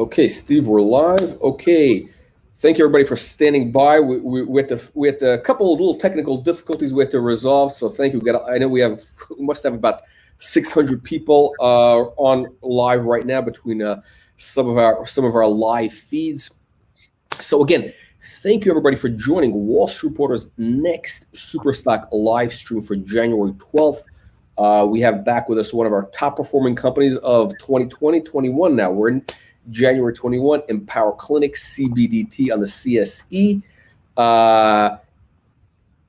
Okay, Steve, we're live. Okay, thank you everybody for standing by. We had a couple of little technical difficulties we had to resolve. So thank you. I know we must have about 600 people on live right now between some of our live feeds. So again, thank you everybody for joining Wall Street Reporter's next Superstock live stream for January 12th. We have back with us one of our top performing companies of 2020-21 now. We're in January 21, Empower Clinic, CBDT on the CSE,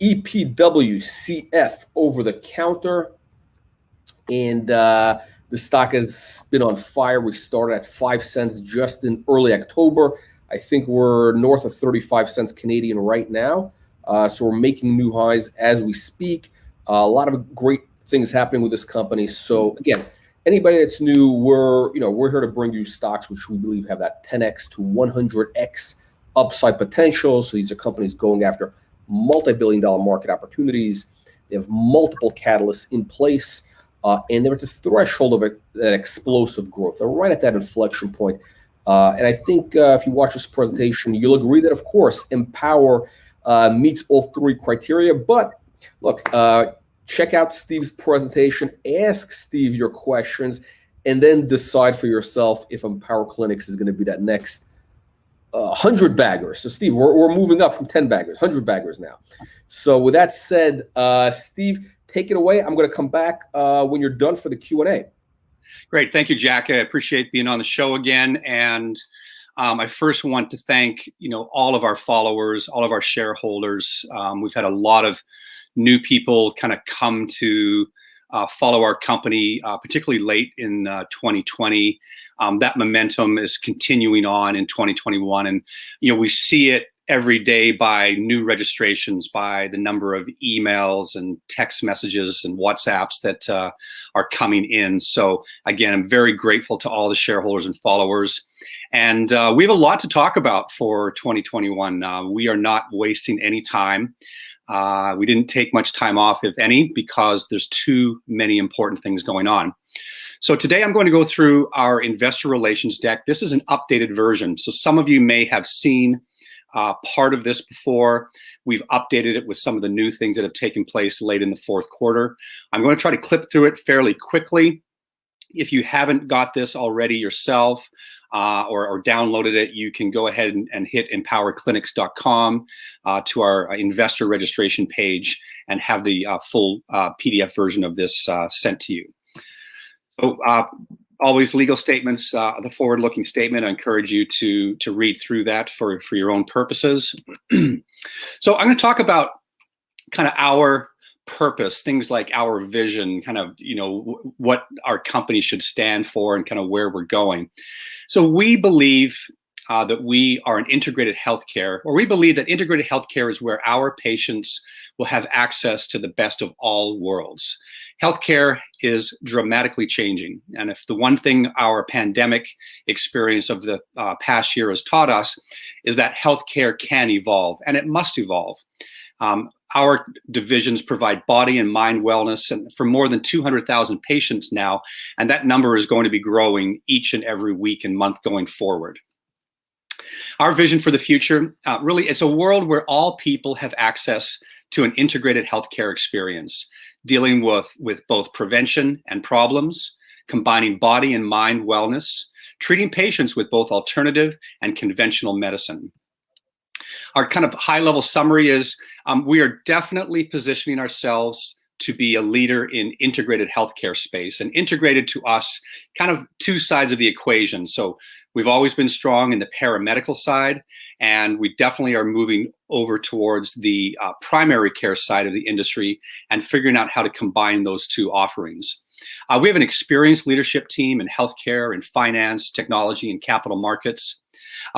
EPWCF over the counter, and the stock has been on fire. We started at 5 cents just in early October. I think we're north of 35 cents Canadian right now. So we're making new highs as we speak. A lot of great things happening with this company. So again, anybody that's new, we're here to bring you stocks which we believe have that 10x to 100x upside potential. So these are companies going after multi-billion-dollar market opportunities. They have multiple catalysts in place, and they're at the threshold of that explosive growth. They're right at that inflection point. And I think if you watch this presentation, you'll agree that, of course, Empower meets all three criteria. But look, check out Steve's presentation, ask Steve your questions, and then decide for yourself if Empower Clinics is going to be that next 100 baggers. So Steve, we're moving up from 10 baggers, 100 baggers now. So with that said, Steve, take it away. I'm going to come back when you're done for the Q&A. Great. Thank you, Jack. I appreciate being on the show again. And I first want to thank, all of our followers, all of our shareholders. We've had a lot of new people kind of come to follow our company, particularly late in 2020. That momentum is continuing on in 2021. And, we see it every day by new registrations, by the number of emails and text messages and WhatsApps that are coming in. So again, I'm very grateful to all the shareholders and followers. And we have a lot to talk about for 2021. We are not wasting any time. We didn't take much time off, if any, because there's too many important things going on. So today I'm going to go through our investor relations deck. This is an updated version. So some of you may have seen part of this before. We've updated it with some of the new things that have taken place late in the fourth quarter. I'm going to try to clip through it fairly quickly. If you haven't got this already yourself or downloaded it, you can go ahead and hit empowerclinics.com to our investor registration page and have the full PDF version of this sent to you. So always legal statements, the forward-looking statement. I encourage you to read through that for your own purposes. So I'm going to talk about kind of our purpose, things like our vision, kind of, what our company should stand for and kind of where we're going. So we believe that we are an integrated healthcare, or we believe that integrated healthcare is where our patients will have access to the best of all worlds. Healthcare is dramatically changing. And if the one thing our pandemic experience of the past year has taught us is that healthcare can evolve, and it must evolve. Our divisions provide body and mind wellness and for more than 200,000 patients now, and that number is going to be growing each and every week and month going forward. Our vision for the future, really, it's a world where all people have access to an integrated healthcare experience, dealing with both prevention and problems, combining body and mind wellness, treating patients with both alternative and conventional medicine. Our kind of high-level summary is we are definitely positioning ourselves to be a leader in integrated healthcare space, and integrated to us, kind of two sides of the equation. So we've always been strong in the paramedical side, and we definitely are moving over towards the primary care side of the industry and figuring out how to combine those two offerings. We have an experienced leadership team in healthcare and finance, technology, and capital markets.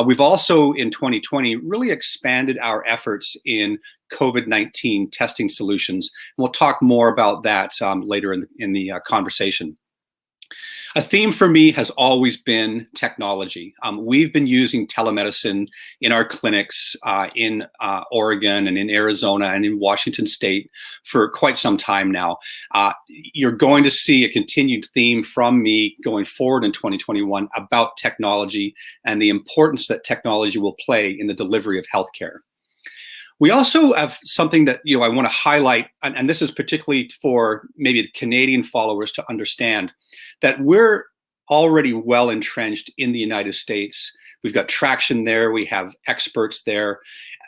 We've also, in 2020, really expanded our efforts in COVID-19 testing solutions. And we'll talk more about that later in the conversation. A theme for me has always been technology. We've been using telemedicine in our clinics in Oregon and in Arizona and in Washington State for quite some time now. You're going to see a continued theme from me going forward in 2021 about technology and the importance that technology will play in the delivery of healthcare. We also have something that I want to highlight, and this is particularly for maybe the Canadian followers to understand, that we're already well entrenched in the United States. We've got traction there, we have experts there,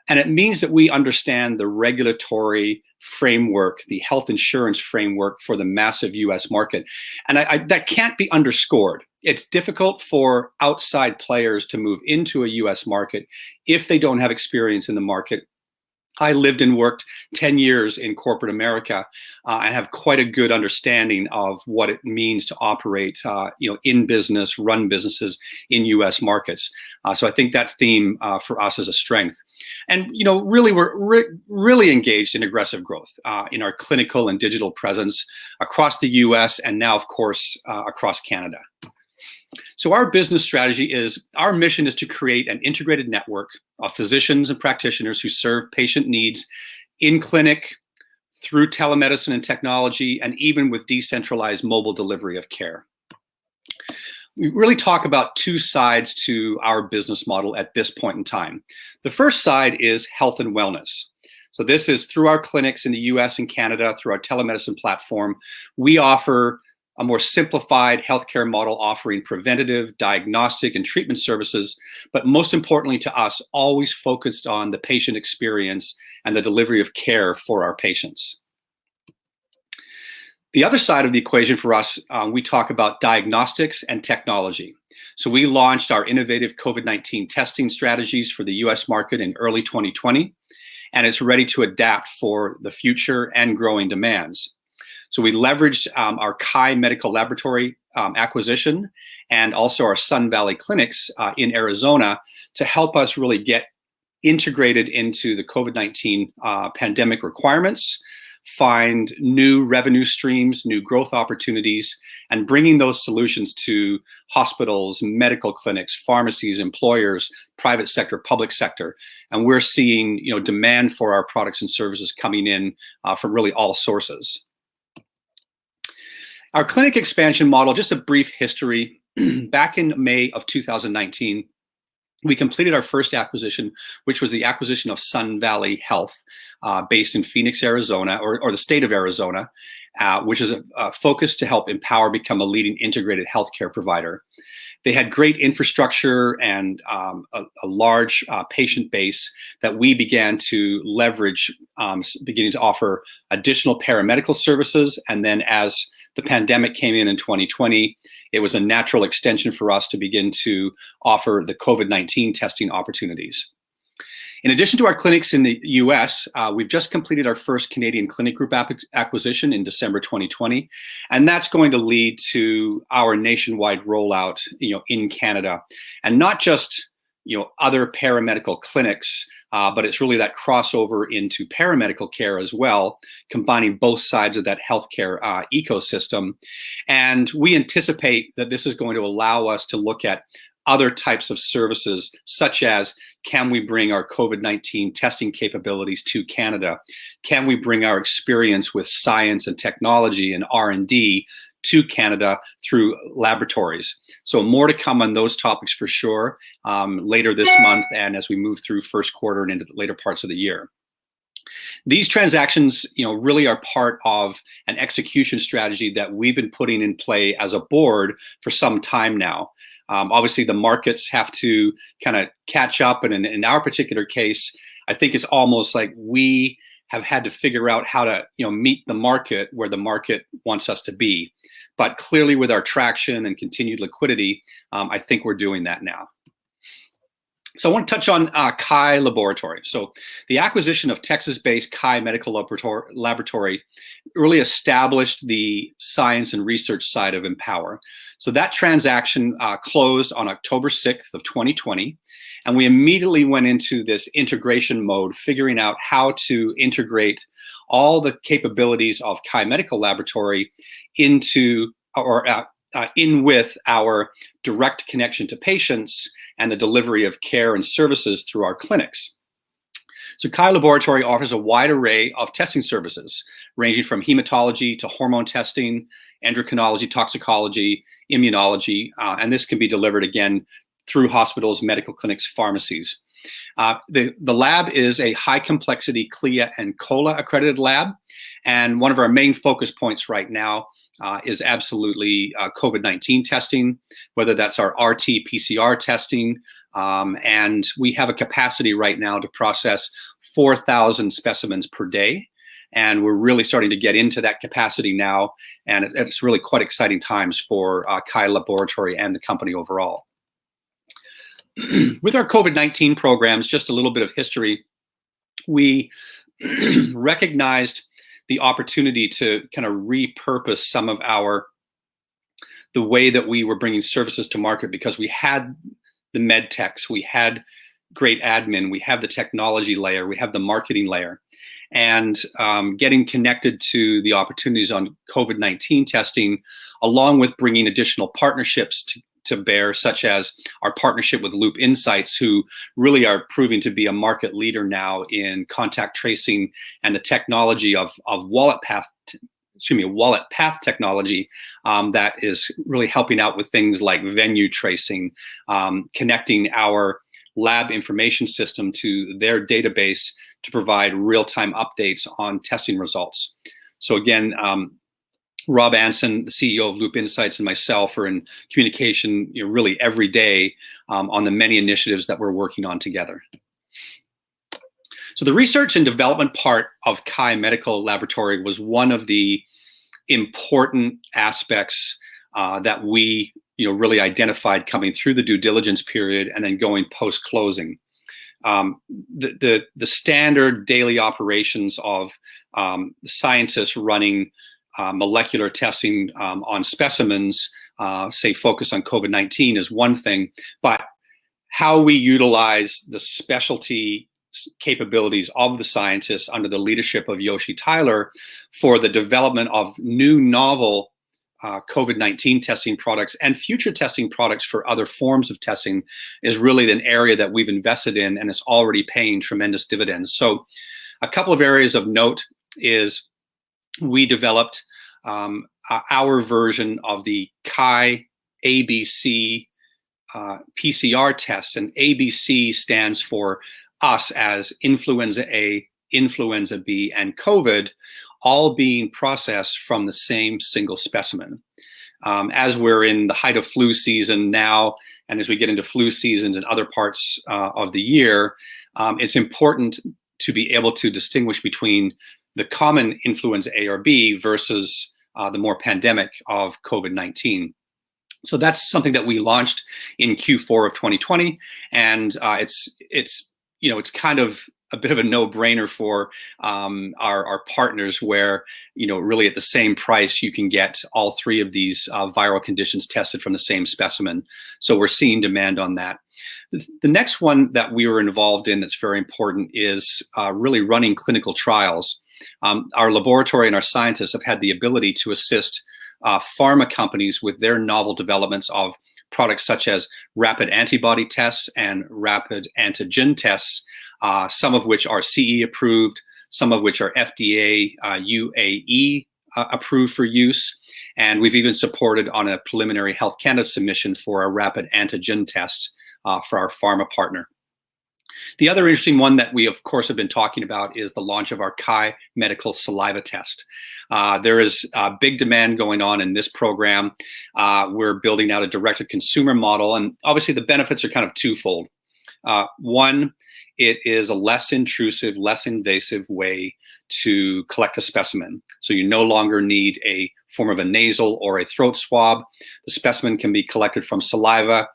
and it means that we understand the regulatory framework, the health insurance framework for the massive US market. And that can't be underscored. It's difficult for outside players to move into a US market if they don't have experience in the market. I lived and worked 10 years in corporate America and have quite a good understanding of what it means to operate, in business, run businesses in U.S. markets. So I think that theme for us is a strength. And, really, we're really engaged in aggressive growth in our clinical and digital presence across the U.S. and now, of course, across Canada. So our business strategy our mission is to create an integrated network of physicians and practitioners who serve patient needs in clinic, through telemedicine and technology, and even with decentralized mobile delivery of care. We really talk about two sides to our business model at this point in time. The first side is health and wellness. So this is through our clinics in the US and Canada, through our telemedicine platform. We offer a more simplified healthcare model offering preventative, diagnostic, and treatment services, but most importantly to us, always focused on the patient experience and the delivery of care for our patients. The other side of the equation for us, we talk about diagnostics and technology. So we launched our innovative COVID-19 testing strategies for the US market in early 2020, and it's ready to adapt for the future and growing demands. So we leveraged our CHI Medical Laboratory acquisition and also our Sun Valley clinics in Arizona to help us really get integrated into the COVID-19 pandemic requirements, find new revenue streams, new growth opportunities, and bringing those solutions to hospitals, medical clinics, pharmacies, employers, private sector, public sector. And we're seeing demand for our products and services coming in from really all sources. Our clinic expansion model, just a brief history. Back in May of 2019, we completed our first acquisition, which was the acquisition of Sun Valley Health, based in Phoenix, Arizona, or the state of Arizona, which is focused to help Empower become a leading integrated healthcare provider. They had great infrastructure and a large patient base that we began to leverage, beginning to offer additional paramedical services. And then as the pandemic came in 2020, it was a natural extension for us to begin to offer the COVID-19 testing opportunities. In addition to our clinics in the US, we've just completed our first Canadian clinic group acquisition in December 2020, and that's going to lead to our nationwide rollout, in Canada, and not just other paramedical clinics, but it's really that crossover into paramedical care as well, combining both sides of that healthcare ecosystem. And we anticipate that this is going to allow us to look at other types of services, such as, can we bring our COVID-19 testing capabilities to Canada? Can we bring our experience with science and technology and R&D to Canada through laboratories? So more to come on those topics for sure later this month and as we move through first quarter and into the later parts of the year. These transactions, really are part of an execution strategy that we've been putting in play as a board for some time now. Obviously, the markets have to kind of catch up, and in our particular case, I think it's almost like we have had to figure out how to, meet the market where the market wants us to be. But clearly, with our traction and continued liquidity, I think we're doing that now. So I want to touch on CHI Laboratory. So the acquisition of Texas-based CHI Medical Laboratory really established the science and research side of Empower. So that transaction closed on October 6th of 2020, and we immediately went into this integration mode, figuring out how to integrate all the capabilities of CHI Medical Laboratory into, or in with our direct connection to patients and the delivery of care and services through our clinics. So Kai Laboratory offers a wide array of testing services, ranging from hematology to hormone testing, endocrinology, toxicology, immunology, and this can be delivered again through hospitals, medical clinics, pharmacies. The lab is a high complexity CLIA and COLA accredited lab, and one of our main focus points right now is absolutely COVID-19 testing, whether that's our RT-PCR testing, and we have a capacity right now to process 4,000 specimens per day, and we're really starting to get into that capacity now, and it's really quite exciting times for Kai Laboratory and the company overall. With our COVID-19 programs, just a little bit of history, we recognized the opportunity to kind of repurpose some of the way that we were bringing services to market, because we had the med techs, we had great admin, we have the technology layer, we have the marketing layer, and getting connected to the opportunities on COVID-19 testing, along with bringing additional partnerships to bear, such as our partnership with Loop Insights, who really are proving to be a market leader now in contact tracing and the technology of wallet path technology that is really helping out with things like venue tracing, connecting our lab information system to their database to provide real-time updates on testing results. So again, Rob Anson, the CEO of Loop Insights, and myself are in communication, really every day on the many initiatives that we're working on together. So the research and development part of Kai Medical Laboratory was one of the important aspects that we really identified coming through the due diligence period and then going post-closing. The standard daily operations of scientists running molecular testing on specimens, say focus on COVID-19, is one thing, but how we utilize the specialty capabilities of the scientists under the leadership of Yoshi Tyler for the development of new novel COVID-19 testing products and future testing products for other forms of testing is really an area that we've invested in, and it's already paying tremendous dividends. So a couple of areas of note is we developed our version of the Kai ABC PCR test, and ABC stands for us as influenza A, influenza B, and COVID, all being processed from the same single specimen. As we're in the height of flu season now, and as we get into flu seasons in other parts of the year, it's important to be able to distinguish between the common influenza A or B versus the more pandemic of COVID-19. So that's something that we launched in Q4 of 2020, and it's kind of a bit of a no-brainer for our partners, where really at the same price you can get all three of these viral conditions tested from the same specimen. So we're seeing demand on that. The next one that we were involved in that's very important is really running clinical trials. Our laboratory and our scientists have had the ability to assist pharma companies with their novel developments of products such as rapid antibody tests and rapid antigen tests, some of which are CE approved, some of which are FDA UAE approved for use, and we've even supported on a preliminary Health Canada submission for a rapid antigen test for our pharma partner. The other interesting one that we, of course, have been talking about is the launch of our Kai Medical Saliva Test. There is big demand going on in this program. We're building out a direct-to-consumer model, and obviously the benefits are kind of twofold. One, it is a less intrusive, less invasive way to collect a specimen. So you no longer need a form of a nasal or a throat swab. The specimen can be collected from saliva,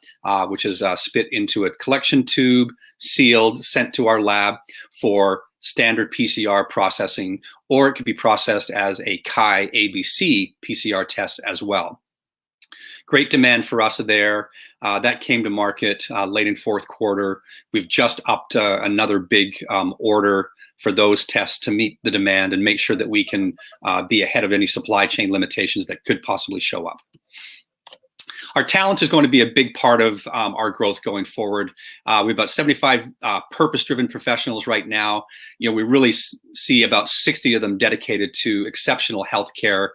which is spit into a collection tube, sealed, sent to our lab for standard PCR processing, or it could be processed as a Kai ABC PCR test as well. Great demand for us there. That came to market late in fourth quarter. We've just upped another big order for those tests to meet the demand and make sure that we can be ahead of any supply chain limitations that could possibly show up. Our talent is going to be a big part of our growth going forward. We have about 75 purpose-driven professionals right now. We really see about 60 of them dedicated to exceptional healthcare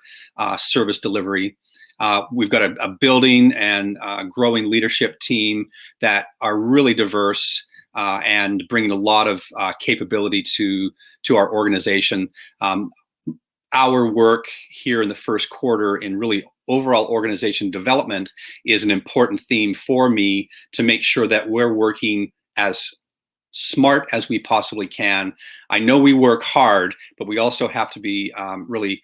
service delivery. We've got a building and growing leadership team that are really diverse and bringing a lot of capability to our organization. Our work here in the first quarter in really overall organization development is an important theme for me to make sure that we're working as smart as we possibly can. I know we work hard, but we also have to be really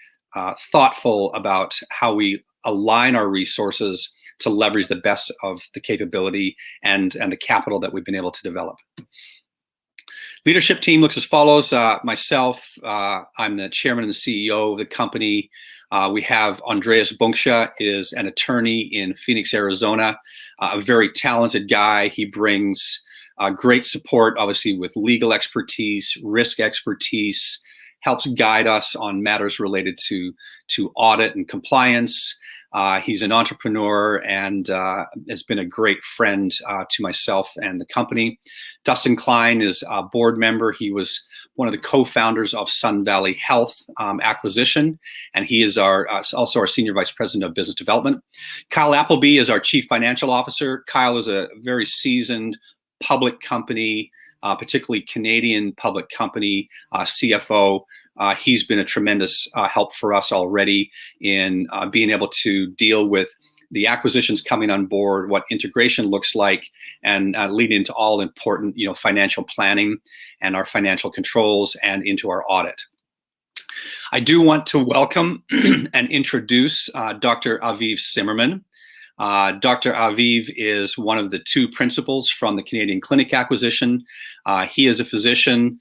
thoughtful about how we align our resources to leverage the best of the capability and the capital that we've been able to develop. Leadership team looks as follows. Myself, I'm the chairman and the CEO of the company. We have Andreas Bunksha, is an attorney in Phoenix, Arizona, a very talented guy. He brings great support, obviously, with legal expertise, risk expertise, helps guide us on matters related to audit and compliance. He's an entrepreneur and has been a great friend to myself and the company. Dustin Klein is a board member. He was one of the co-founders of Sun Valley Health acquisition, and he is also our Senior Vice President of Business Development. Kyle Appleby is our Chief Financial Officer. Kyle is a very seasoned public company, particularly Canadian public company CFO. He's been a tremendous help for us already in being able to deal with the acquisitions coming on board, what integration looks like, and lead into all important, financial planning and our financial controls and into our audit. I do want to welcome and introduce Dr. Aviv Zimmerman. Dr. Aviv is one of the two principals from the Canadian Clinic acquisition. He is a physician,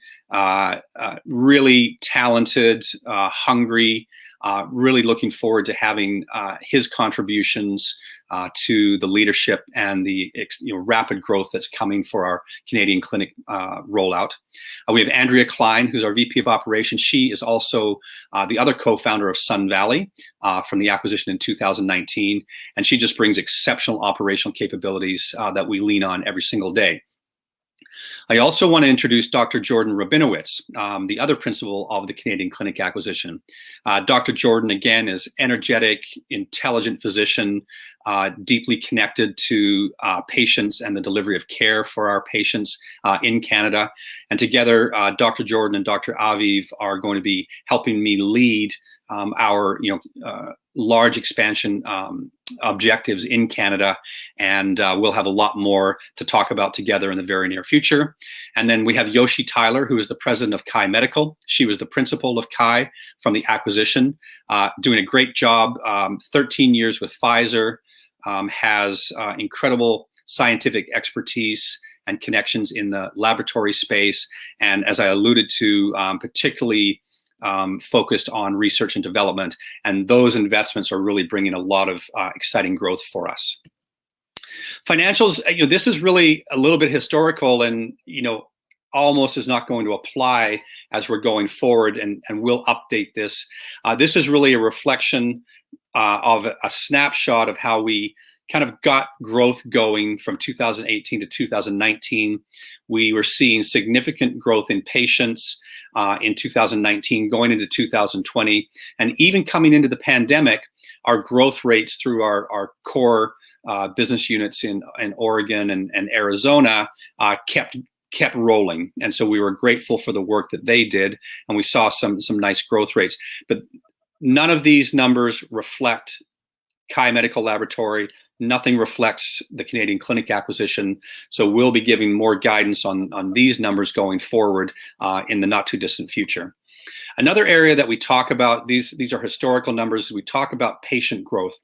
really talented, hungry, really looking forward to having his contributions to the leadership and the rapid growth that's coming for our Canadian Clinic rollout. We have Andrea Klein, who's our VP of Operations. She is also the other co-founder of Sun Valley from the acquisition in 2019, and she just brings exceptional operational capabilities that we lean on every single day. I also want to introduce Dr. Jordan Rabinowitz, the other principal of the Canadian Clinic acquisition. Dr. Jordan, again, is energetic, intelligent physician, deeply connected to patients and the delivery of care for our patients in Canada. And together, Dr. Jordan and Dr. Aviv are going to be helping me lead our large expansion objectives in Canada, and we'll have a lot more to talk about together in the very near future. And then we have Yoshi Tyler, who is the president of Kai Medical. She was the principal of Kai from the acquisition, doing a great job, 13 years with Pfizer, has incredible scientific expertise and connections in the laboratory space, and as I alluded to, particularly focused on research and development, and those investments are really bringing a lot of exciting growth for us. Financials, this is really a little bit historical, and almost is not going to apply as we're going forward, and we'll update this. This is really a reflection of a snapshot of how we kind of got growth going from 2018 to 2019. We were seeing significant growth in patients in 2019, going into 2020. And even coming into the pandemic, our growth rates through our core business units in Oregon and Arizona kept rolling. And so we were grateful for the work that they did, and we saw some nice growth rates. But none of these numbers reflect Kai Medical Laboratory. Nothing reflects the Canadian Clinic acquisition. So we'll be giving more guidance on these numbers going forward in the not too distant future. Another area that we talk about, these are historical numbers, we talk about patient growth.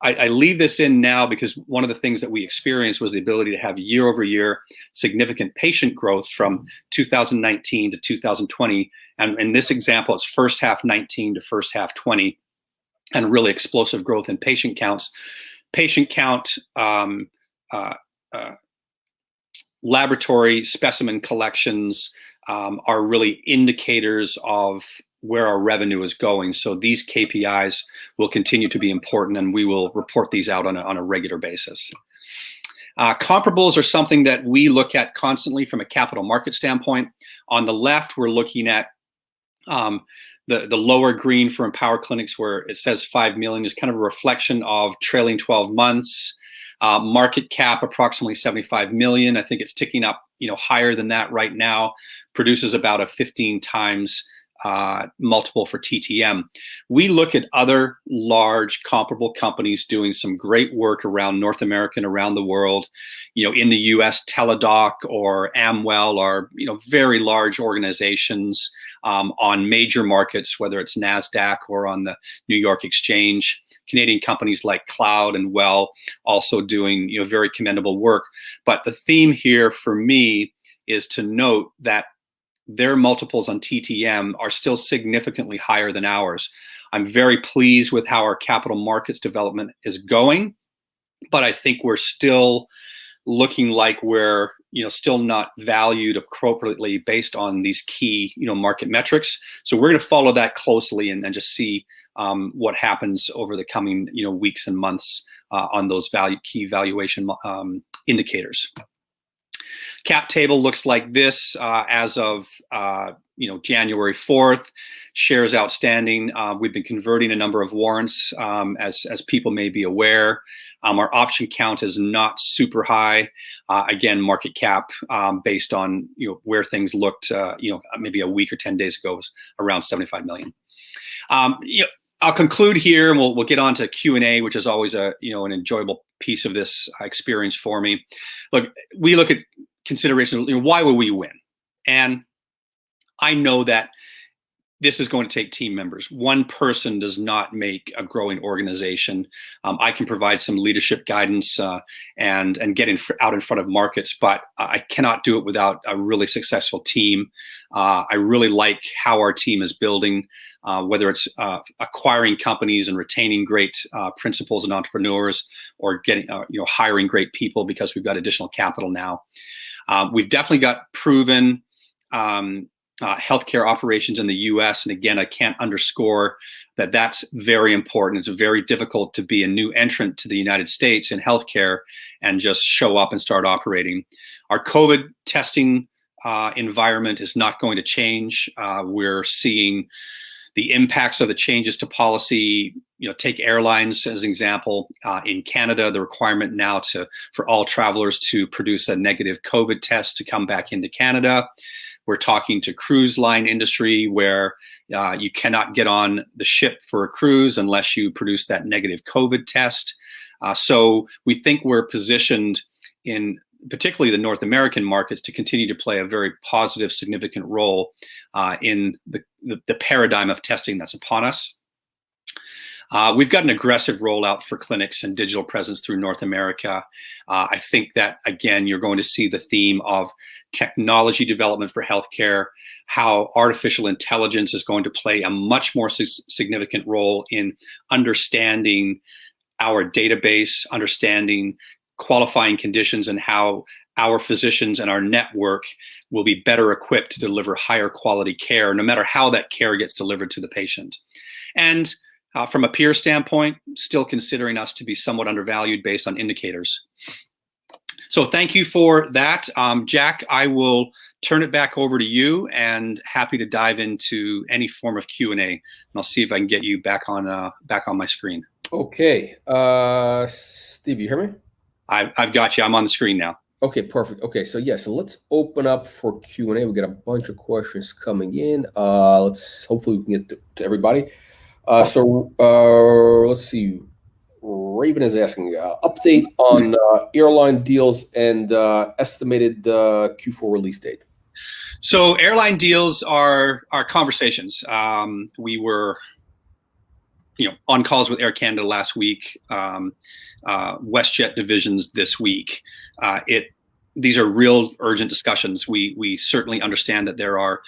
I leave this in now because one of the things that we experienced was the ability to have year over year significant patient growth from 2019 to 2020. And in this example, it's first half 19 to first half 20, and really explosive growth in patient counts. Patient count, laboratory specimen collections are really indicators of where our revenue is going. So these KPIs will continue to be important, and we will report these out on a regular basis. Comparables are something that we look at constantly from a capital market standpoint. On the left, we're looking at the lower green for Empower Clinics, where it says 5 million, is kind of a reflection of trailing 12 months. Market cap approximately 75 million. I think it's ticking up, higher than that right now. Produces about a 15 times multiple for TTM. We look at other large comparable companies doing some great work around North America and around the world. In the US, Teladoc or Amwell are very large organizations on major markets, whether it's NASDAQ or on the New York Exchange. Canadian companies like Cloud and Well also doing very commendable work. But the theme here for me is to note that their multiples on TTM are still significantly higher than ours. I'm very pleased with how our capital markets development is going, but I think we're still looking like we're still not valued appropriately based on these key market metrics. So we're going to follow that closely and just see what happens over the coming weeks and months on those key valuation indicators. Cap table looks like this as of January 4th. Shares outstanding. We've been converting a number of warrants, as people may be aware. Our option count is not super high. Again, market cap based on where things looked maybe a week or 10 days ago was around 75 million. I'll conclude here, and we'll get on to Q&A, which is always an enjoyable piece of this experience for me. Look, we look at consideration, why will we win? And I know that this is going to take team members. One person does not make a growing organization. I can provide some leadership guidance and get out in front of markets, but I cannot do it without a really successful team. I really like how our team is building, whether it's acquiring companies and retaining great principals and entrepreneurs, or getting hiring great people because we've got additional capital now. We've definitely got proven healthcare operations in the US. And again, I can't underscore that that's very important. It's very difficult to be a new entrant to the United States in healthcare and just show up and start operating. Our COVID testing environment is not going to change. We're seeing the impacts of the changes to policy. Take airlines as an example. In Canada, the requirement now for all travelers to produce a negative COVID test to come back into Canada. We're talking to cruise line industry where you cannot get on the ship for a cruise unless you produce that negative COVID test. So we think we're positioned in particularly the North American markets to continue to play a very positive, significant role in the paradigm of testing that's upon us. We've got an aggressive rollout for clinics and digital presence through North America. I think that, again, you're going to see the theme of technology development for healthcare, how artificial intelligence is going to play a much more significant role in understanding our database, understanding qualifying conditions, and how our physicians and our network will be better equipped to deliver higher quality care, no matter how that care gets delivered to the patient. And from a peer standpoint, still considering us to be somewhat undervalued based on indicators. So thank you for that. Jack, I will turn it back over to you, and happy to dive into any form of Q&A. And I'll see if I can get you back on my screen. Okay. Steve, you hear me? I've got you. I'm on the screen now. Okay, perfect. Okay, so let's open up for Q&A. We got a bunch of questions coming in. Hopefully we can get to everybody. Let's see. Raven is asking update on airline deals and estimated Q4 release date. So airline deals are conversations. We were on calls with Air Canada last week, WestJet divisions this week. These are real urgent discussions. We certainly understand that there are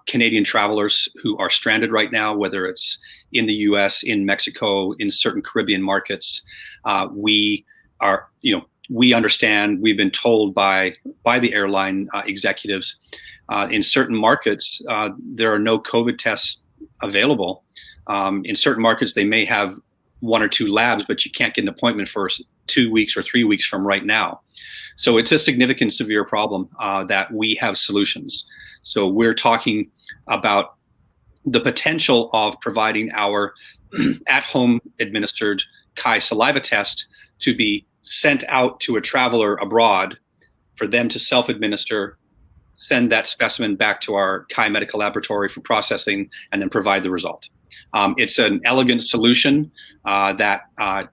Canadian travelers who are stranded right now, whether it's in the US, in Mexico, in certain Caribbean markets. We understand, we've been told by the airline executives in certain markets, there are no COVID tests available. In certain markets, they may have 1 or 2 labs, but you can't get an appointment for 2 weeks or 3 weeks from right now. So it's a significant, severe problem that we have solutions. So we're talking about the potential of providing our at-home administered Chi saliva test to be sent out to a traveler abroad for them to self-administer, send that specimen back to our Chi medical laboratory for processing, and then provide the result. It's an elegant solution that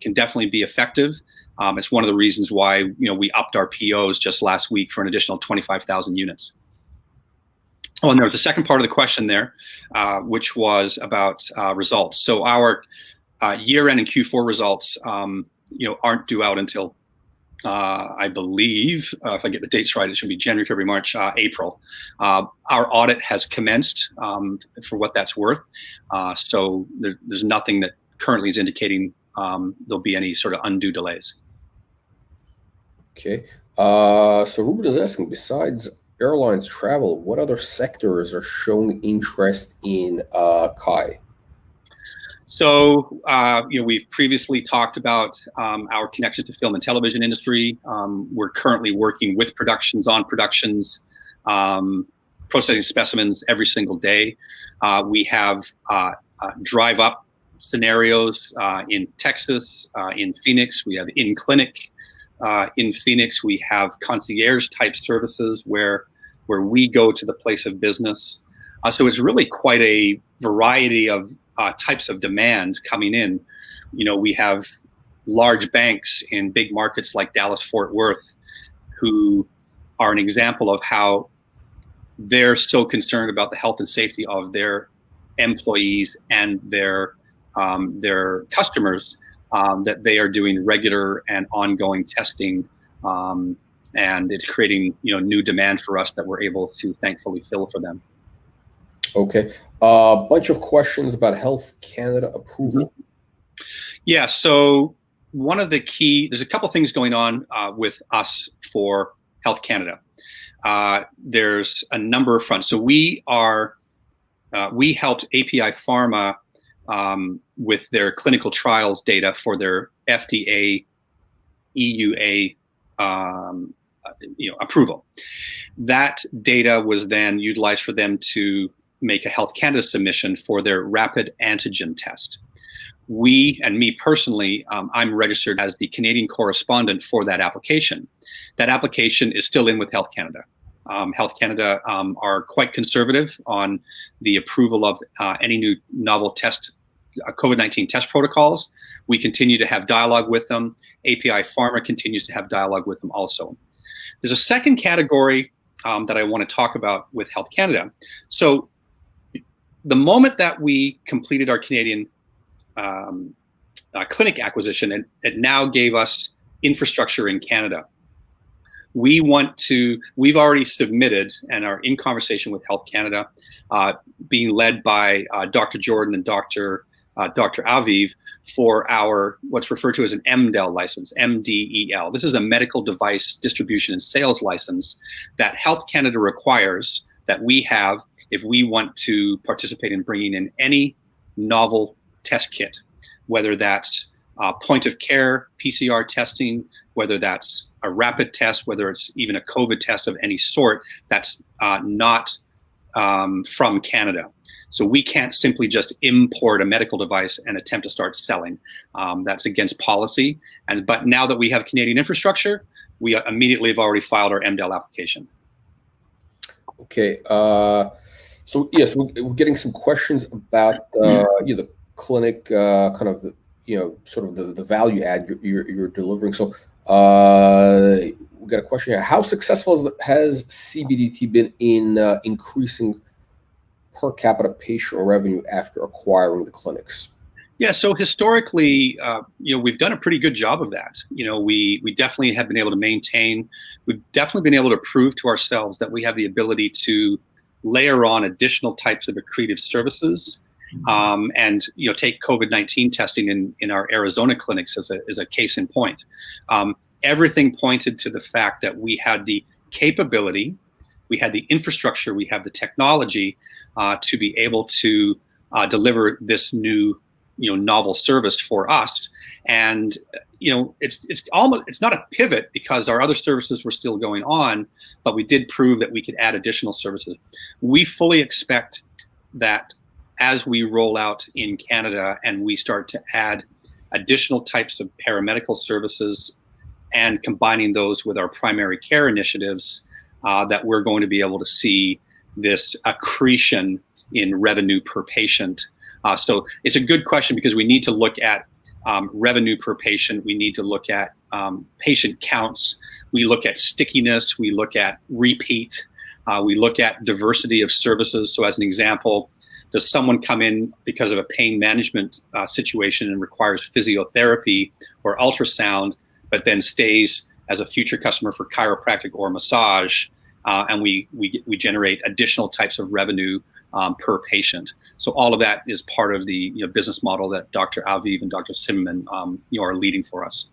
can definitely be effective. It's one of the reasons why we upped our POs just last week for an additional 25,000 units. Oh, and there was a second part of the question there, which was about results. So our year-end and Q4 results, aren't due out until I believe, if I get the dates right, it should be January, February, March, April. Our audit has commenced, for what that's worth. So there's nothing that currently is indicating there'll be any sort of undue delays. Okay. So Ruben is asking, besides airlines, travel, what other sectors are showing interest in Chi? So, we've previously talked about our connection to film and television industry. We're currently working with productions, processing specimens every single day. We have drive-up scenarios in Texas, in Phoenix. We have in-clinic in Phoenix. We have concierge-type services where we go to the place of business. So it's really quite a variety of types of demand coming in. We have large banks in big markets like Dallas, Fort Worth, who are an example of how they're so concerned about the health and safety of their employees and their customers that they are doing regular and ongoing testing, and it's creating new demand for us that we're able to thankfully fill for them. Okay. A bunch of questions about Health Canada approval. Yeah, so there's a couple things going on with us for Health Canada. There's a number of fronts. So we helped API Pharma with their clinical trials data for their FDA, EUA approval. That data was then utilized for them to make a Health Canada submission for their rapid antigen test. We, and me personally, I'm registered as the Canadian correspondent for that application. That application is still in with Health Canada. Health Canada are quite conservative on the approval of any new novel COVID-19 test protocols. We continue to have dialogue with them. API Pharma continues to have dialogue with them also. There's a second category that I want to talk about with Health Canada. So the moment that we completed our Canadian clinic acquisition, it now gave us infrastructure in Canada. We've already submitted and are in conversation with Health Canada, being led by Dr. Jordan and Dr. Aviv, for our what's referred to as an MDEL license, MDEL. This is a medical device distribution and sales license that Health Canada requires that we have if we want to participate in bringing in any novel test kit, whether that's point of care PCR testing, whether that's a rapid test, whether it's even a COVID test of any sort that's not from Canada. So we can't simply just import a medical device and attempt to start selling. That's against policy. But now that we have Canadian infrastructure, we immediately have already filed our MDEL application. Okay. So yes, we're getting some questions about the clinic, kind of sort of the value add you're delivering. So we got a question here: how successful has CBDT been in increasing per capita patient revenue after acquiring the clinics? Yeah, so historically, we've done a pretty good job of that. We definitely have been able to maintain. We've definitely been able to prove to ourselves that we have the ability to layer on additional types of accretive services, and take COVID-19 testing in our Arizona clinics as a case in point. Everything pointed to the fact that we had the capability, we had the infrastructure, we have the technology to be able to deliver this new, novel service for us. And it's not a pivot because our other services were still going on, but we did prove that we could add additional services. We fully expect that as we roll out in Canada and we start to add additional types of paramedical services and combining those with our primary care initiatives, that we're going to be able to see this accretion in revenue per patient. So it's a good question because we need to look at revenue per patient. We need to look at patient counts. We look at stickiness. We look at repeat. We look at diversity of services. So as an example, does someone come in because of a pain management situation and requires physiotherapy or ultrasound, but then stays as a future customer for chiropractic or massage, and we generate additional types of revenue per patient. So all of that is part of the business model that Dr. Aviv and Dr. Zimmerman are leading for us.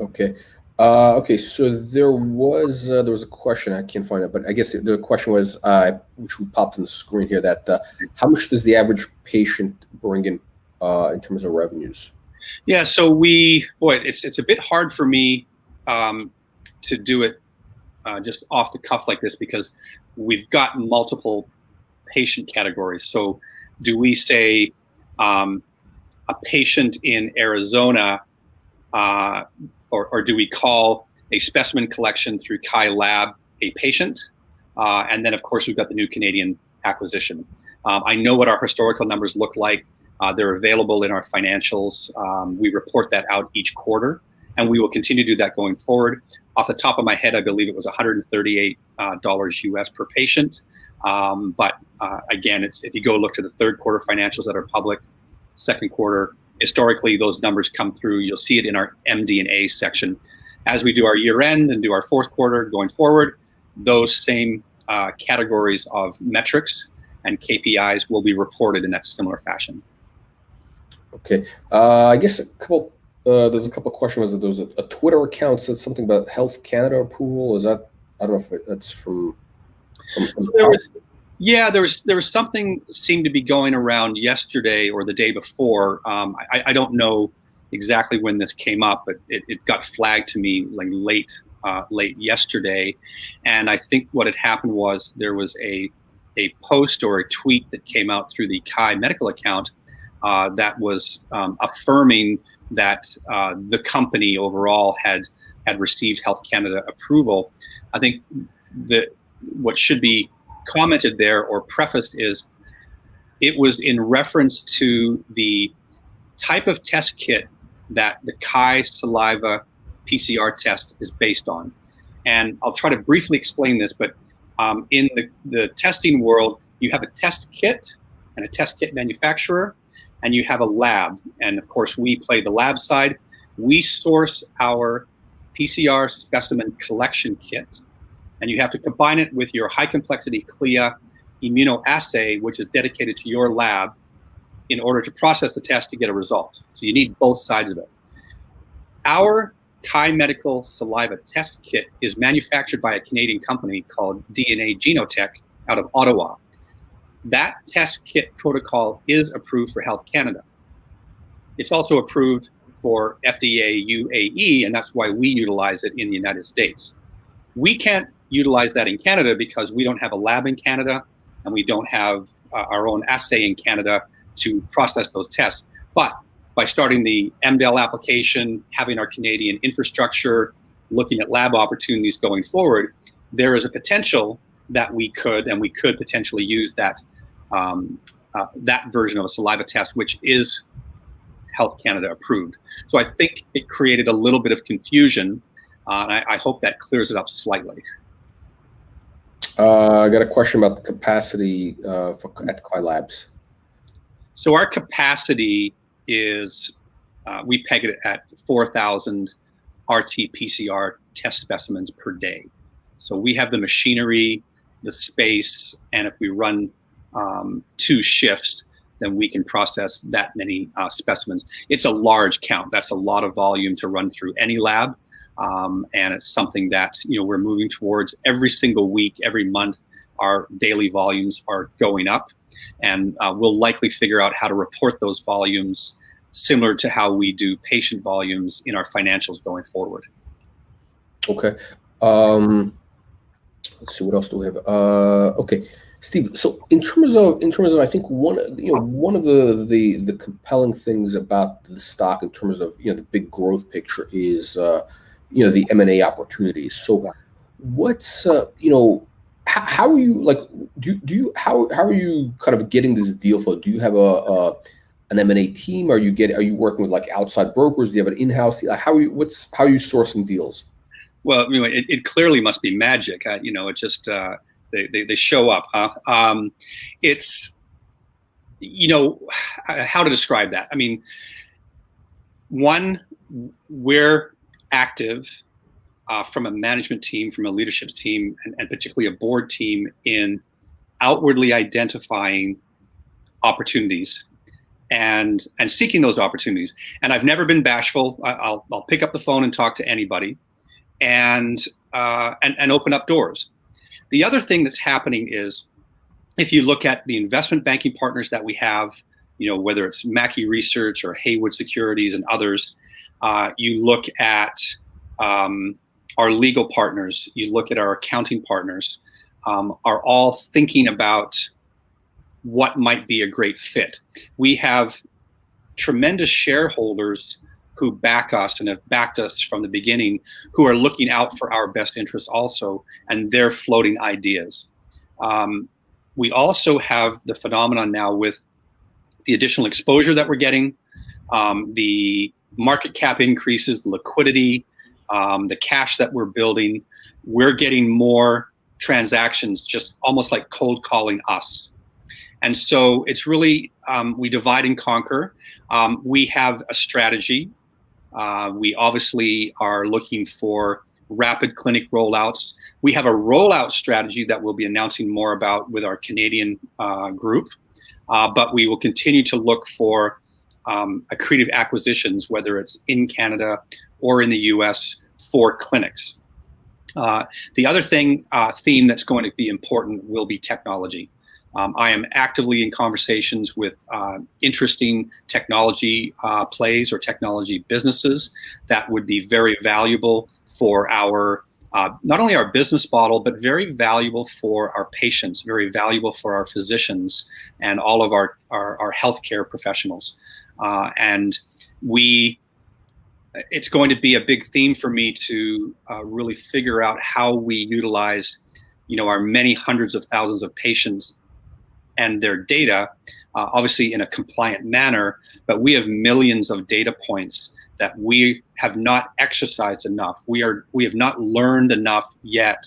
Okay. Okay. So there was a question, I can't find it, but I guess the question was, which we popped on the screen here, that how much does the average patient bring in terms of revenues? Yeah. So it's a bit hard for me to do it just off the cuff like this because we've got multiple patient categories. So do we say a patient in Arizona, or do we call a specimen collection through Chi Lab a patient? And then, of course, we've got the new Canadian acquisition. I know what our historical numbers look like. They're available in our financials. We report that out each quarter, and we will continue to do that going forward. Off the top of my head, I believe it was $138 US per patient. But again, if you go look to the third quarter financials that are public, second quarter, historically, those numbers come through. You'll see it in our MD&A section. As we do our year end and do our fourth quarter going forward, those same categories of metrics and KPIs will be reported in that similar fashion. Okay. I guess there's a couple of questions. There's a Twitter account said something about Health Canada approval. Is that, I don't know if that's from there was something seemed to be going around yesterday or the day before. I don't know exactly when this came up, but it got flagged to me like late yesterday. And I think what had happened was there was a post or a tweet that came out through the Chi medical account that was affirming that the company overall had received Health Canada approval. I think what should be commented there or prefaced is it was in reference to the type of test kit that the Chi saliva PCR test is based on. And I'll try to briefly explain this, but in the testing world, you have a test kit and a test kit manufacturer, and you have a lab. And of course, we play the lab side. We source our PCR specimen collection kit, and you have to combine it with your high complexity CLIA immunoassay, which is dedicated to your lab, in order to process the test to get a result. So you need both sides of it. Our Chi Medical Saliva Test Kit is manufactured by a Canadian company called DNA Genotech out of Ottawa. That test kit protocol is approved for Health Canada. It's also approved for FDA UAE, and that's why we utilize it in the United States. We can't utilize that in Canada because we don't have a lab in Canada, and we don't have our own assay in Canada to process those tests. But by starting the MDEL application, having our Canadian infrastructure, looking at lab opportunities going forward, there is a potential that we could potentially use that version of a saliva test, which is Health Canada approved. So I think it created a little bit of confusion, and I hope that clears it up slightly. I got a question about the capacity at Chi Labs. So our capacity is, we peg it at 4,000 RT-PCR test specimens per day. So we have the machinery, the space, and if we run 2 shifts, then we can process that many specimens. It's a large count. That's a lot of volume to run through any lab. And it's something that we're moving towards every single week, every month. our daily volumes are going up, and we'll likely figure out how to report those volumes similar to how we do patient volumes in our financials going forward. Okay. Let's see, what else do we have? Okay, Steve. So in terms of, I think one of the compelling things about the stock in terms of the big growth picture is the M&A opportunities. So what's how are you, like, how are you kind of getting this deal flow? Do you have an M&A team? Are you working with like outside brokers? Do you have an in-house? How are you sourcing deals? Well, it clearly must be magic. It just they show up, huh? It's how to describe that. I mean, one, we're active from a management team, from a leadership team, and particularly a board team in outwardly identifying opportunities and seeking those opportunities. And I've never been bashful. I'll pick up the phone and talk to anybody, and open up doors. The other thing that's happening is, if you look at the investment banking partners that we have, whether it's Mackey Research or Haywood Securities and others, you look at our legal partners, you look at our accounting partners, are all thinking about what might be a great fit. We have tremendous shareholders who back us and have backed us from the beginning, who are looking out for our best interests also, and they're floating ideas. We also have the phenomenon now with the additional exposure that we're getting, the market cap increases, the liquidity, the cash that we're building. We're getting more transactions, just almost like cold calling us. And so it's really, we divide and conquer. We have a strategy. We obviously are looking for rapid clinic rollouts. We have a rollout strategy that we'll be announcing more about with our Canadian group, but we will continue to look for accretive acquisitions, whether it's in Canada or in the US, for clinics. The other theme that's going to be important will be technology. I am actively in conversations with interesting technology plays or technology businesses that would be very valuable for our, not only our business model, but very valuable for our patients, very valuable for our physicians and all of our healthcare professionals. And it's going to be a big theme for me to really figure out how we utilize, our many hundreds of thousands of patients and their data, obviously in a compliant manner, but we have millions of data points that we have not exercised enough. We have not learned enough yet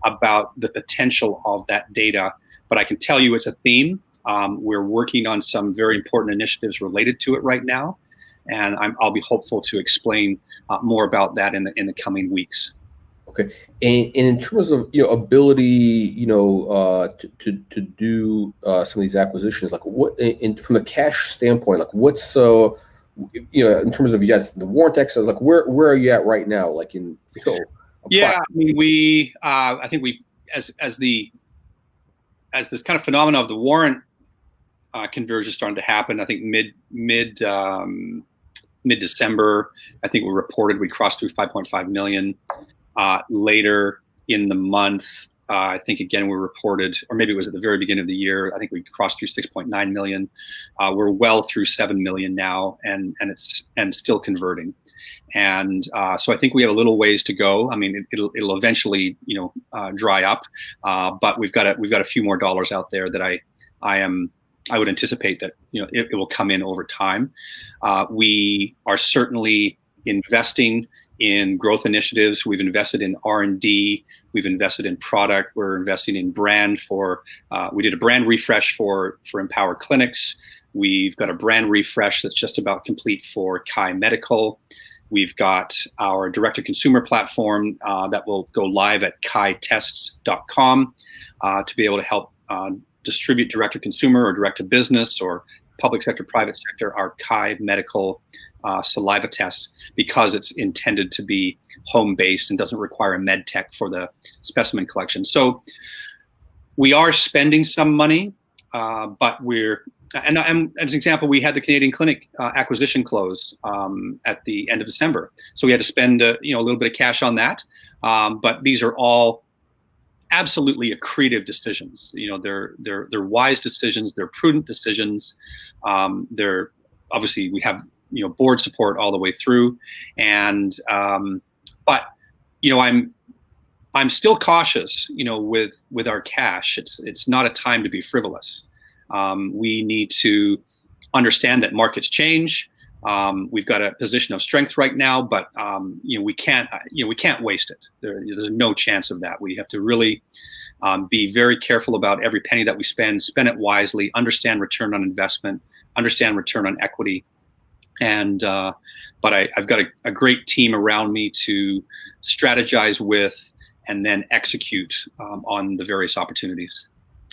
about the potential of that data, but I can tell you it's a theme. We're working on some very important initiatives related to it right now, and I'll be hopeful to explain more about that in the coming weeks. Okay, and in terms of ability, to do some of these acquisitions, like what, from a cash standpoint, like what's in terms of the warrant exercise, like where are you at right now, like in Yeah, I mean, I think we as this kind of phenomenon of the warrant conversion starting to happen, I think mid December, I think we reported we crossed through 5.5 million. Later in the month, I think again we reported, or maybe it was at the very beginning of the year, I think we crossed through 6.9 million. We're well through 7 million now, and it's still converting. And so I think we have a little ways to go. I mean, it'll eventually dry up, but we've got a few more dollars out there that I would anticipate that it will come in over time. We are certainly investing in growth initiatives. We've invested in R&D. We've invested in product. We're investing in brand. We did a brand refresh for Empower Clinics. We've got a brand refresh that's just about complete for Kai Medical. We've got our direct-to-consumer platform that will go live at kaitests.com to be able to help distribute direct-to-consumer or direct-to-business or public sector, private sector, our Kai Medical saliva test, because it's intended to be home-based and doesn't require a med tech for the specimen collection. So We are spending some money, but we're, and as an example, we had the Canadian Clinic acquisition close at the end of December. So we had to spend a little bit of cash on that. But these are all absolutely accretive decisions. They're wise decisions. They're prudent decisions. They're obviously, we have board support all the way through, and but I'm still cautious. With our cash, it's not a time to be frivolous. We need to understand that markets change. We've got a position of strength right now, but we can't waste it. There's no chance of that. We have to really be very careful about every penny that we spend it wisely, understand return on investment, understand return on equity. And but I've got a great team around me to strategize with and then execute on the various opportunities.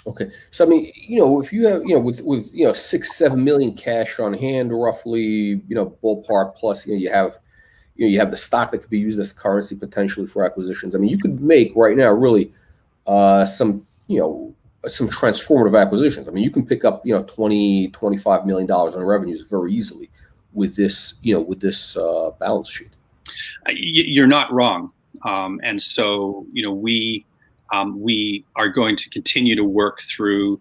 Okay, so I mean, if you have, with 6-7 million cash on hand, roughly, ballpark, plus, you have the stock that could be used as currency potentially for acquisitions. I mean, you could make right now really some transformative acquisitions. I mean, you can pick up $20-25 million on revenues very easily with this balance sheet. You're not wrong, and so we are going to continue to work through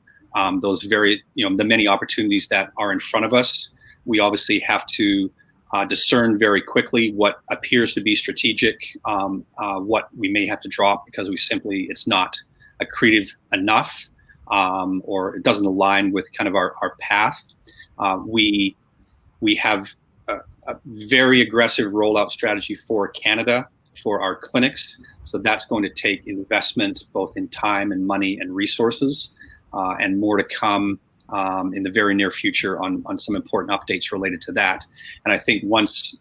those the many opportunities that are in front of us. We obviously have to discern very quickly what appears to be strategic, what we may have to drop because it's not accretive enough, or it doesn't align with kind of our path. We have a very aggressive rollout strategy for Canada, for our clinics. So that's going to take investment both in time and money and resources, and more to come in the very near future on some important updates related to that. And I think once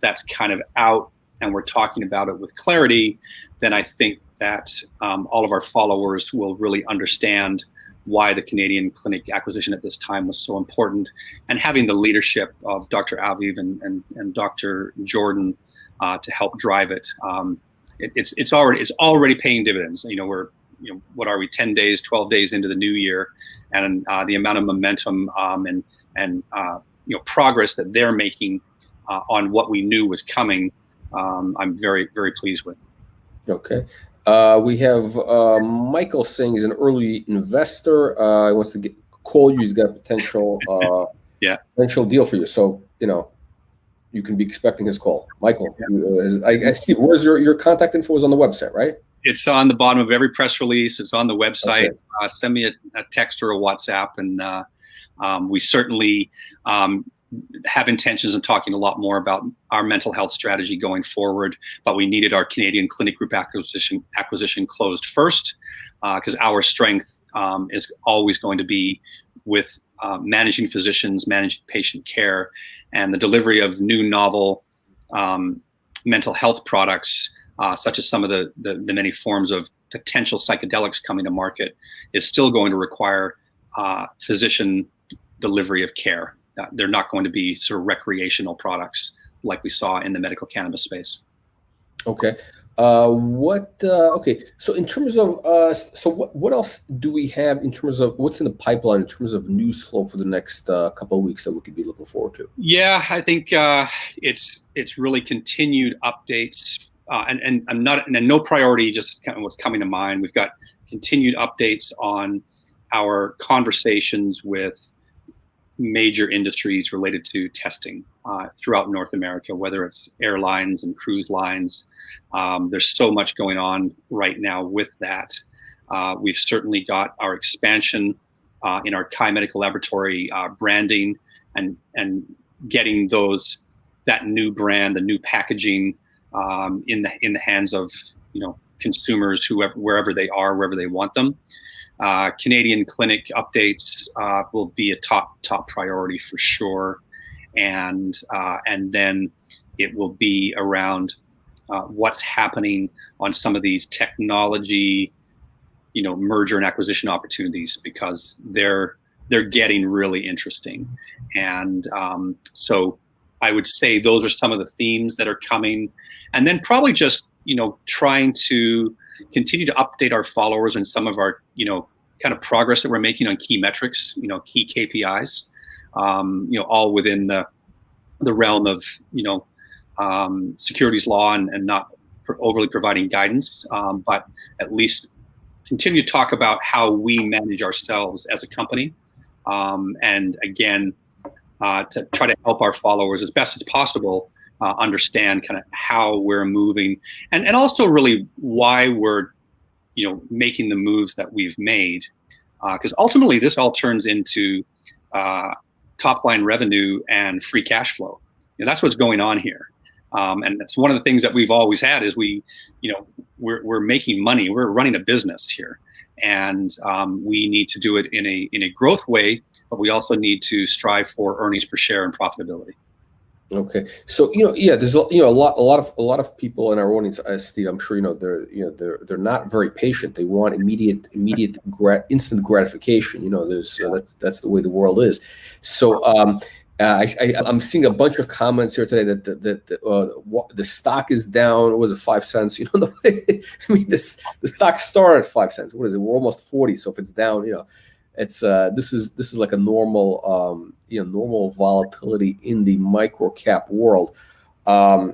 that's kind of out and we're talking about it with clarity, then I think that all of our followers will really understand why the Canadian Clinic acquisition at this time was so important. And having the leadership of Dr. Aviv and Dr. Jordan to help drive it, it's already paying dividends. We're what are we, 10 days, 12 days into the new year, and the amount of momentum and progress that they're making on what we knew was coming, I'm very, very pleased with. Okay. We have Michael saying he's an early investor. He wants to call you. He's got a potential potential deal for you. So you can be expecting his call. Michael, I see. Where's your contact info? Is on the website, right? It's on the bottom of every press release. It's on the website. Okay. Send me a text or a WhatsApp, and we certainly have intentions of talking a lot more about our mental health strategy going forward. But we needed our Canadian Clinic Group acquisition closed first, because our strength is always going to be with managing physicians, managing patient care, and the delivery of new novel mental health products, such as some of the many forms of potential psychedelics coming to market, is still going to require physician delivery of care. They're not going to be sort of recreational products like we saw in the medical cannabis space. Okay. Okay. So in terms of what else do we have in terms of what's in the pipeline in terms of news flow for the next couple of weeks that we could be looking forward to? Yeah, I think it's really continued updates, and no priority, just kind of what's coming to mind. We've got continued updates on our conversations with major industries related to testing throughout North America, whether it's airlines and cruise lines. There's so much going on right now with that. We've certainly got our expansion in our Kai Medical Laboratory branding and getting that new brand, the new packaging in the hands of consumers wherever they are, wherever they want them. Canadian Clinic updates will be a top priority for sure, and then it will be around what's happening on some of these technology, merger and acquisition opportunities, because they're getting really interesting, and so I would say those are some of the themes that are coming, and then probably just trying to continue to update our followers and some of our kind of progress that we're making on key metrics, key KPIs, all within the realm of, securities law and not overly providing guidance, but at least continue to talk about how we manage ourselves as a company. And again, to try to help our followers as best as possible understand kind of how we're moving and also really why we're, making the moves that we've made. Because ultimately this all turns into top line revenue and free cash flow. That's what's going on here. And that's one of the things that we've always had is we're making money. We're running a business here, and we need to do it in a growth way, but we also need to strive for earnings per share and profitability. Okay, so there's a lot of people in our audience, Steve. I'm sure they're not very patient. They want immediate instant gratification. That's the way the world is. So I'm seeing a bunch of comments here today that the stock is down. What was it, 5 cents? I mean, the stock started at 5 cents. What is it? We're almost 40. So if it's down, it's this is like a normal normal volatility in the micro cap world. What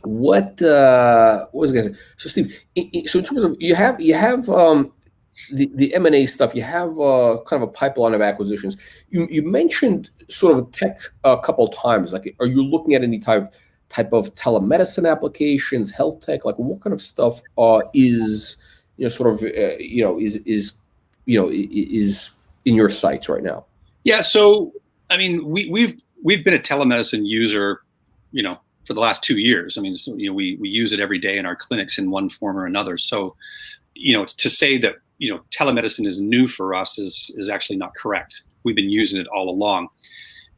was I going to say? So Steve, so in terms of you have the M&A stuff, you have kind of a pipeline of acquisitions. You mentioned sort of tech a couple of times. Like, are you looking at any type of telemedicine applications, health tech? Like, what kind of stuff is in your sights right now? Yeah, so I mean, we've been a telemedicine user, for the last 2 years. I mean, we use it every day in our clinics in one form or another. So, to say that telemedicine is new for us is actually not correct. We've been using it all along.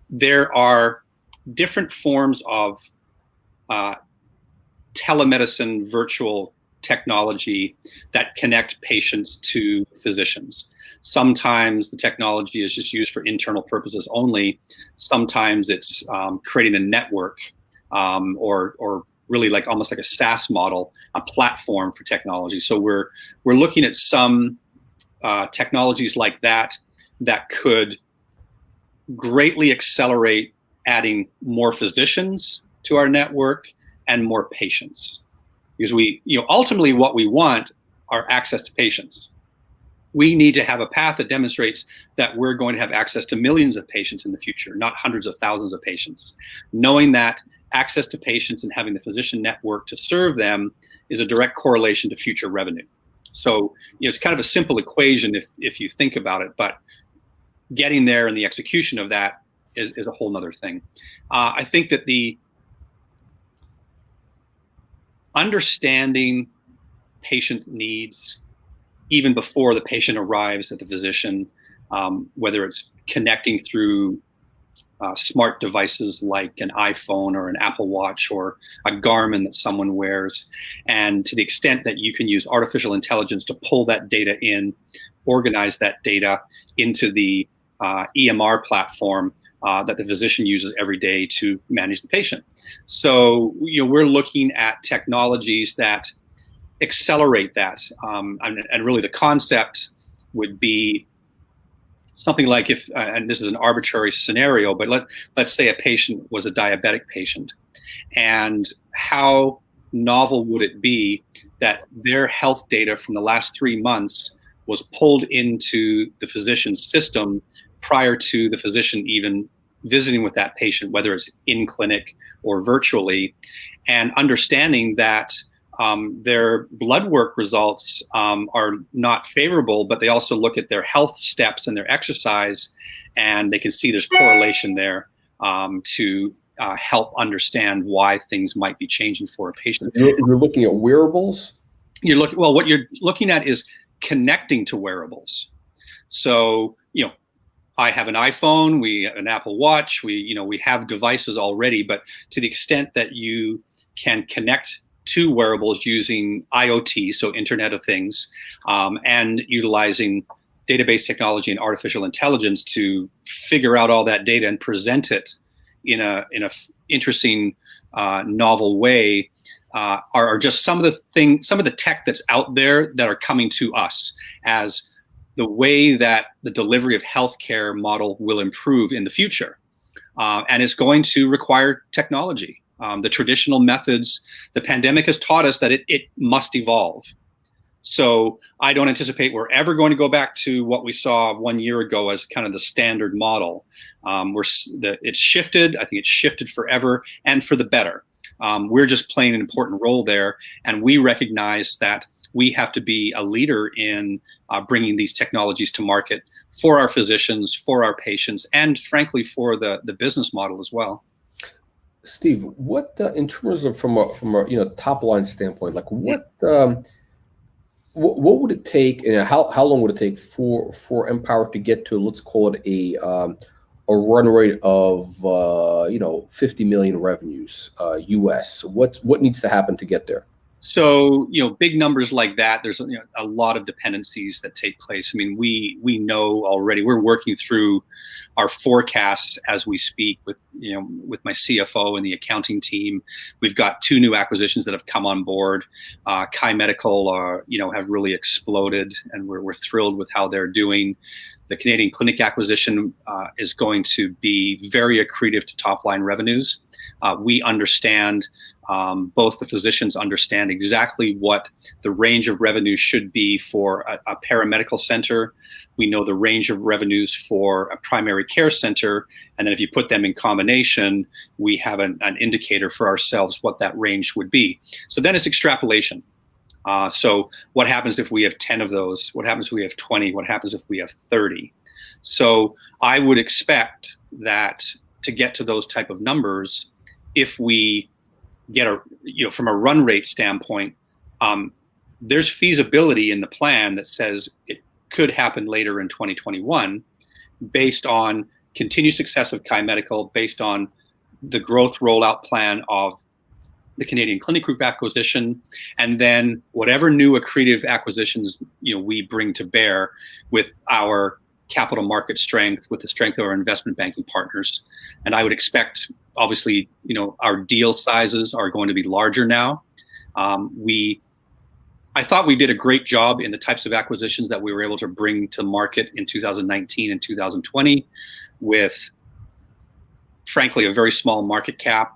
There are different forms of telemedicine virtual technology that connect patients to physicians. Sometimes the technology is just used for internal purposes only. Sometimes it's creating a network or really like almost like a SaaS model, a platform for technology. So we're looking at some technologies like that could greatly accelerate adding more physicians to our network and more patients. Because ultimately what we want are access to patients. We need to have a path that demonstrates that we're going to have access to millions of patients in the future, not hundreds of thousands of patients. Knowing that access to patients and having the physician network to serve them is a direct correlation to future revenue. So it's kind of a simple equation if you think about it, but getting there and the execution of that is a whole nother thing. I think that the understanding patient needs even before the patient arrives at the physician, whether it's connecting through smart devices like an iPhone or an Apple Watch or a Garmin that someone wears, and to the extent that you can use artificial intelligence to pull that data in, organize that data into the EMR platform that the physician uses every day to manage the patient. So we're looking at technologies that accelerate that, and really the concept would be something like if, and this is an arbitrary scenario, but let's say a patient was a diabetic patient, and how novel would it be that their health data from the last 3 months was pulled into the physician's system prior to the physician even visiting with that patient, whether it's in clinic or virtually, and understanding that their blood work results are not favorable, but they also look at their health steps and their exercise, and they can see there's correlation there to help understand why things might be changing for a patient. You're looking at wearables? What you're looking at is connecting to wearables. So, I have an iPhone, we have an Apple Watch, we have devices already, but to the extent that you can connect to wearables using IoT, so Internet of Things, and utilizing database technology and artificial intelligence to figure out all that data and present it in a interesting, novel way, are just some of the tech that's out there that are coming to us as the way that the delivery of healthcare model will improve in the future. And it's going to require technology. The traditional methods, the pandemic has taught us that it must evolve. So I don't anticipate we're ever going to go back to what we saw 1 year ago as kind of the standard model. It's shifted. I think it's shifted forever and for the better. We're just playing an important role there, and we recognize that we have to be a leader in bringing these technologies to market for our physicians, for our patients, and frankly for the business model as well. Steve, what in terms of from a top line standpoint, like what would it take, and how long would it take for Empower to get to, let's call it a run rate of 50 million revenues US? What needs to happen to get there? So, big numbers like that, there's a lot of dependencies that take place. I mean, we know already, we're working through our forecasts as we speak with my CFO and the accounting team. We've got 2 new acquisitions that have come on board. Kai Medical, have really exploded, and we're thrilled with how they're doing. The Canadian Clinic acquisition is going to be very accretive to top line revenues. We understand, both the physicians understand exactly what the range of revenues should be for a paramedical center. We know the range of revenues for a primary care center. And then if you put them in combination, we have an indicator for ourselves what that range would be. So then it's extrapolation. So what happens if we have 10 of those? What happens if we have 20? What happens if we have 30? So I would expect that to get to those type of numbers, if we get from a run rate standpoint, there's feasibility in the plan that says it could happen later in 2021 based on continued success of Kai Medical, based on the growth rollout plan of the Canadian Clinic Group acquisition, and then whatever new accretive acquisitions we bring to bear with our capital market strength, with the strength of our investment banking partners. And I would expect, obviously, our deal sizes are going to be larger now. I thought we did a great job in the types of acquisitions that we were able to bring to market in 2019 and 2020 with, frankly, a very small market cap,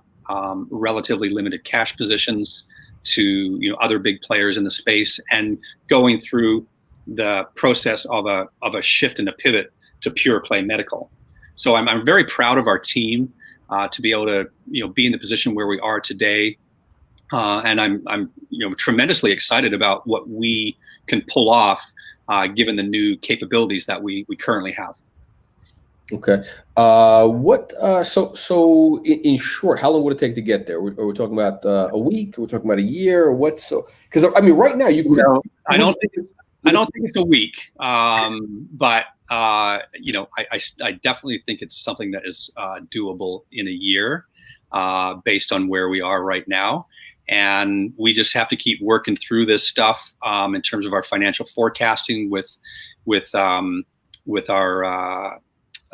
relatively limited cash positions to other big players in the space, and going through the process of a shift and a pivot to pure play medical. So I'm very proud of our team to be able to be in the position where we are today, and I'm tremendously excited about what we can pull off given the new capabilities that we currently have. Okay. So in short, how long would it take to get there? Are we talking about a week? Are we talking about a year? Because I mean, right now you could. I don't think it's a week, but I definitely think it's something that is doable in a year, based on where we are right now. And we just have to keep working through this stuff in terms of our financial forecasting with our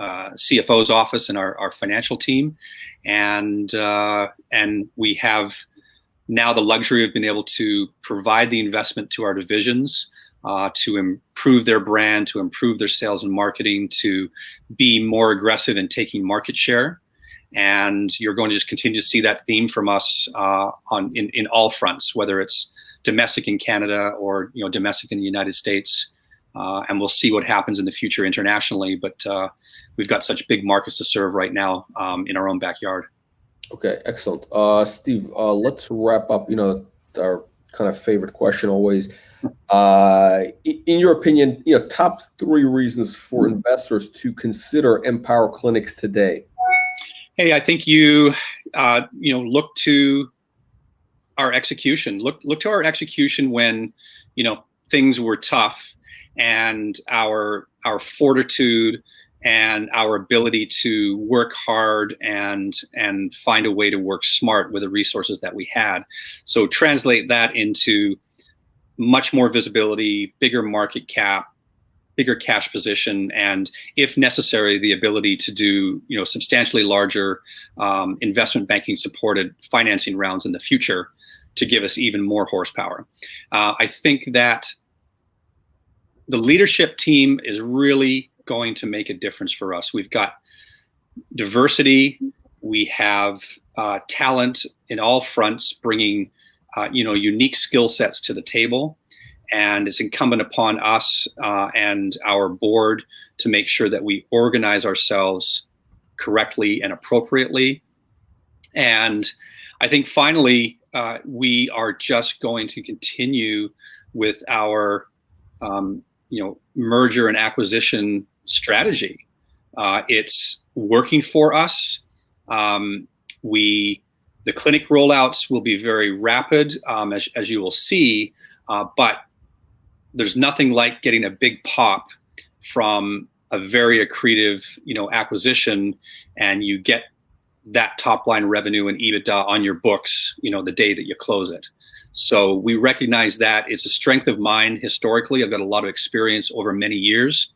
CFO's office and our financial team, and we have now the luxury of being able to provide the investment to our divisions to improve their brand, to improve their sales and marketing, to be more aggressive in taking market share. And you're going to just continue to see that theme from us in all fronts, whether it's domestic in Canada or domestic in the United States. And we'll see what happens in the future internationally, but we've got such big markets to serve right now in our own backyard. Okay, excellent. Steve, let's wrap up, our kind of favorite question always. In your opinion, top 3 reasons for investors to consider Empower Clinics today. Hey, I think you look to our execution. Look to our execution when things were tough, and our fortitude and our ability to work hard and find a way to work smart with the resources that we had. So translate that into much more visibility, bigger market cap, bigger cash position, and if necessary, the ability to do substantially larger investment banking supported financing rounds in the future to give us even more horsepower. I think that the leadership team is really going to make a difference for us. We've got diversity. We have talent in all fronts, bringing unique skill sets to the table. And it's incumbent upon us and our board to make sure that we organize ourselves correctly and appropriately. And I think finally, we are just going to continue with our merger and acquisition strategy. It's working for us. The clinic rollouts will be very rapid, as you will see, but there's nothing like getting a big pop from a very accretive, acquisition, and you get that top line revenue and EBITDA on your books, the day that you close it. So we recognize that it's a strength of mine historically. I've got a lot of experience over many years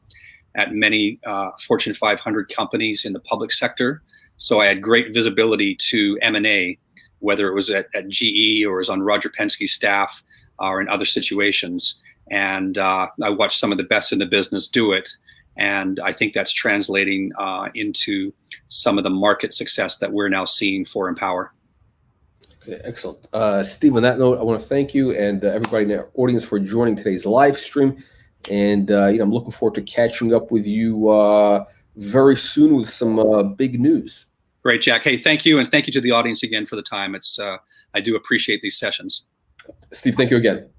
at many Fortune 500 companies in the public sector. So I had great visibility to M&A, whether it was at GE or was on Roger Penske's staff or in other situations. And I watched some of the best in the business do it. And I think that's translating into some of the market success that we're now seeing for Empower. Okay, excellent. Steve, on that note, I want to thank you and everybody in the audience for joining today's live stream. And I'm looking forward to catching up with you very soon with some big news. Great, Jack. Hey, thank you. And thank you to the audience again for the time. I do appreciate these sessions. Steve, thank you again.